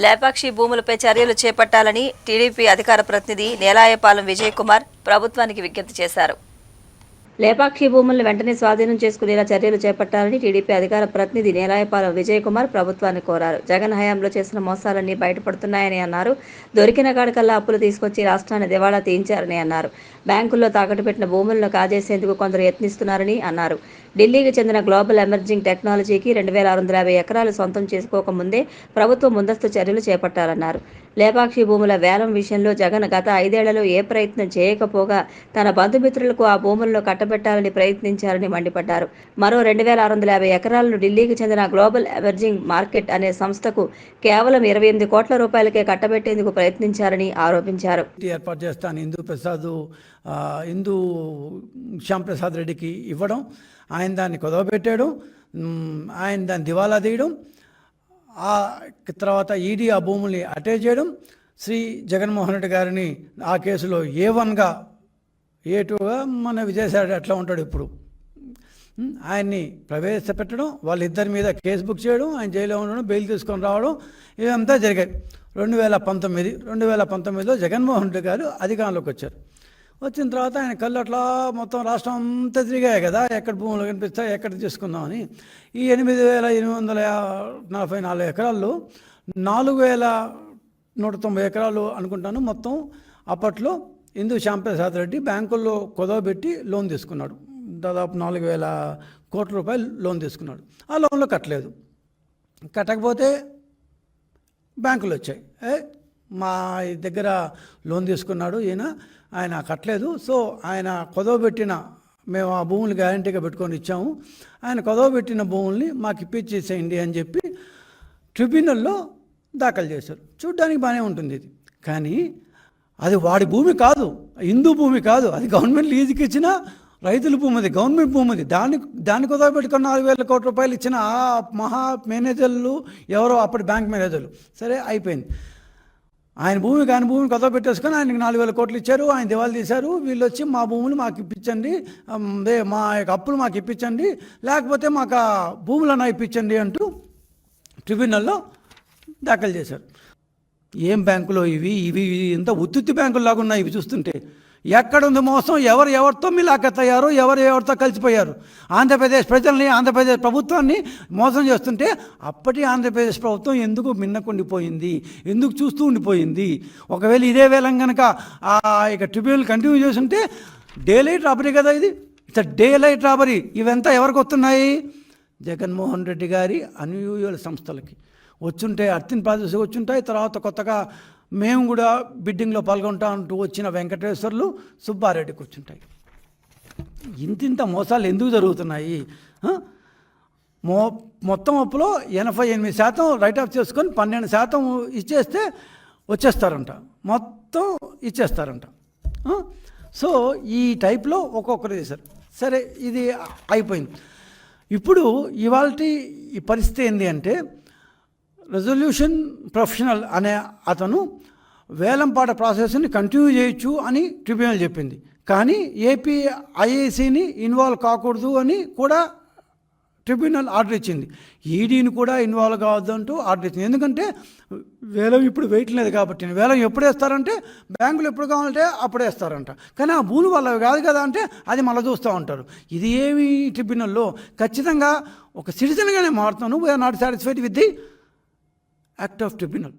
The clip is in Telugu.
లేపాక్షి భూములపై చర్యలు చేపట్టాలని టీడీపీ అధికార ప్రతినిధి నేలాయపాలెం విజయ్ కుమార్ ప్రభుత్వానికి విజ్ఞప్తి చేశారు. లేపాక్షి భూములను వెంటనే స్వాధీనం చేసుకునేలా చర్యలు చేపట్టాలని టీడీపీ అధికార ప్రతినిధి నేలాయపాలెం విజయ్ కుమార్ ప్రభుత్వాన్ని కోరారు. జగన్ హయాంలో చేసిన మోసాలన్నీ బయటపడుతున్నాయని అన్నారు. దొరికిన కాడికల్లా అప్పులు తీసుకొచ్చి రాష్ట్రాన్ని దివాళా తీయించారని అన్నారు. బ్యాంకుల్లో తాకట్టు పెట్టిన భూములను కాజేసేందుకు కొందరు యత్నిస్తున్నారని అన్నారు. ఢిల్లీకి చెందిన గ్లోబల్ ఎమర్జింగ్ టెక్నాలజీకి 2650 ఎకరాలు సొంతం చేసుకోకముందే ప్రభుత్వం ముందస్తు చర్యలు చేపట్టాలన్నారు. లేపాక్షి భూముల వేలం విషయంలో జగన్ గత 5 ఏళ్లలో ఏ ప్రయత్నం చేయకపోగా తన బంధుమిత్రులకు ఆ భూములను కట్టబెట్టాలని ప్రయత్నించారని మండిపడ్డారు. మరో 2650 ఎకరాలను ఢిల్లీకి చెందిన గ్లోబల్ ఎమర్జింగ్ మార్కెట్ అనే సంస్థకు కేవలం 28 కోట్ల రూపాయలకే కట్టబెట్టేందుకు ప్రయత్నించారని ఆరోపించారు. హిందూ శ్యాంప్రసాద్ రెడ్డికి ఇవ్వడం, ఆయన దాన్ని కుదవబెట్టాడు, ఆయన దాన్ని దివాలా తీయడం, ఆ తర్వాత ఈడీ ఆ భూముల్ని అటాచ్ చేయడం, శ్రీ జగన్మోహన్ రెడ్డి గారిని ఆ కేసులో A1గా A2గా మన విజయసాయి అట్లా ఉంటాడు ఇప్పుడు, ఆయన్ని ప్రవేశపెట్టడం, వాళ్ళిద్దరి మీద కేసు బుక్ చేయడం, ఆయన జైల్లో ఉండడం, బెయిల్ తీసుకొని రావడం, ఇవంతా జరిగాయి. 2019లో జగన్మోహన్ రెడ్డి గారు అధికారంలోకి వచ్చారు. వచ్చిన తర్వాత ఆయన కళ్ళు అట్లా మొత్తం రాష్ట్రం అంతా తిరిగాయి కదా, ఎక్కడ భూములు కనిపిస్తాయి, ఎక్కడ తీసుకుందామని. ఈ 8844 ఎకరాల్లో 4190 ఎకరాలు అనుకుంటాను మొత్తం అప్పట్లో హిందూ శ్యాంప్రసాద్ రెడ్డి బ్యాంకుల్లో కుదవబెట్టి లోన్ తీసుకున్నాడు. దాదాపు 4000 కోట్ల రూపాయలు లోన్ తీసుకున్నాడు. ఆ లోన్లో కట్టలేదు. కట్టకపోతే బ్యాంకులు వచ్చాయి, మా దగ్గర లోన్ తీసుకున్నాడు ఈయన, ఆయన కట్టలేదు, సో ఆయన కుదవబెట్టిన, మేము ఆ భూములు గ్యారంటీగా పెట్టుకొని ఇచ్చాము, ఆయన కుదవబెట్టిన భూముల్ని మాకు ఇప్పించేసేయండి అని చెప్పి ట్రిబ్యునల్లో దాఖలు చేశారు. చూడ్డానికి బాగానే ఉంటుంది ఇది, కానీ అది వాడి భూమి కాదు, హిందూ భూమి కాదు, అది గవర్నమెంట్ లీజుకి ఇచ్చిన రైతుల భూమి, అది గవర్నమెంట్ భూమి. అది దాన్ని కుదవబెట్టుకుని 4000 కోట్ల రూపాయలు ఇచ్చిన ఆ మహా మేనేజర్లు ఎవరో అప్పటి బ్యాంక్ మేనేజర్లు. సరే అయిపోయింది. ఆయన భూమి కాని భూమిని కొత్త పెట్టేసుకొని ఆయనకి 4000 కోట్లు ఇచ్చారు, ఆయన దివాళా తీశారు. వీళ్ళు వచ్చి మా భూములు మాకు ఇప్పించండి, మా యొక్క అప్పులు మాకు ఇప్పించండి, లేకపోతే మాకు ఆ భూములను ఇప్పించండి అంటూ ట్రిబ్యునల్లో దాఖలు చేశారు. ఏం బ్యాంకులో ఇవి ఇంత ఉత్తుత్తి బ్యాంకుల్లాగా ఉన్నాయి ఇవి చూస్తుంటే. ఎక్కడుంది మోసం, ఎవరితో మిలాఖతయ్యారు, ఎవరితో కలిసిపోయారు. ఆంధ్రప్రదేశ్ ప్రజల్ని, ఆంధ్రప్రదేశ్ ప్రభుత్వాన్ని మోసం చేస్తుంటే అప్పటి ఆంధ్రప్రదేశ్ ప్రభుత్వం ఎందుకు మిన్నకుండిపోయింది, ఎందుకు చూస్తూ ఉండిపోయింది? ఒకవేళ ఇదే వేళం కనుక ఇక ట్రిబ్యునల్ కంటిన్యూ చేస్తుంటే డే లైట్ రాబరీ కదా ఇది, ఇట్స్ డే లైట్ రాబరీ. ఇవంతా ఎవరికి వస్తున్నాయి? జగన్మోహన్ రెడ్డి గారి అనుయూజువల్ సంస్థలకి వచ్చుంటే, అర్తిన్ ప్రాజెక్ట్స్ వచ్చుంటాయి. తర్వాత కొత్తగా మేము కూడా బిడ్డింగ్లో పాల్గొంటా అంటూ వచ్చిన వెంకటేశ్వర్లు, సుబ్బారెడ్డికి వచ్చుంటాయి. ఇంతింత మోసాలు ఎందుకు జరుగుతున్నాయి? మొత్తం అప్పులో 88% రైట్ ఆఫ్ చేసుకొని 12% ఇచ్చేస్తే వచ్చేస్తారంట, మొత్తం ఇచ్చేస్తారంట. సో ఈ టైప్లో ఒక్కొక్కరు చేశారు. సరే, ఇది అయిపోయింది. ఇప్పుడు ఇవాల్టి ఈ పరిస్థితి ఏంటి అంటే, రెజల్యూషన్ ప్రొఫెషనల్ అనే అతను వేలంపాట ప్రాసెస్ని కంటిన్యూ చేయొచ్చు అని ట్రిబ్యునల్ చెప్పింది. కానీ ఏపీ ఐఏసీని ఇన్వాల్వ్ కాకూడదు అని కూడా ట్రిబ్యునల్ ఆర్డర్ ఇచ్చింది. ఈడీని కూడా ఇన్వాల్వ్ కావద్దంటూ ఆర్డర్ ఇచ్చింది. ఎందుకంటే వేలం ఇప్పుడు వేయట్లేదు కాబట్టి. వేలం ఎప్పుడు వేస్తారంటే బ్యాంకులు ఎప్పుడు కావాలంటే అప్పుడే వేస్తారంట. కానీ ఆ భూములు వాళ్ళవి కాదు కదా అంటే అది మళ్ళీ చూస్తూ ఉంటారు. ఇది ఏమి ట్రిబ్యునల్లో ఖచ్చితంగా ఒక సిటిజన్గానే మారుతాను. We are not satisfied with the act of tribunal.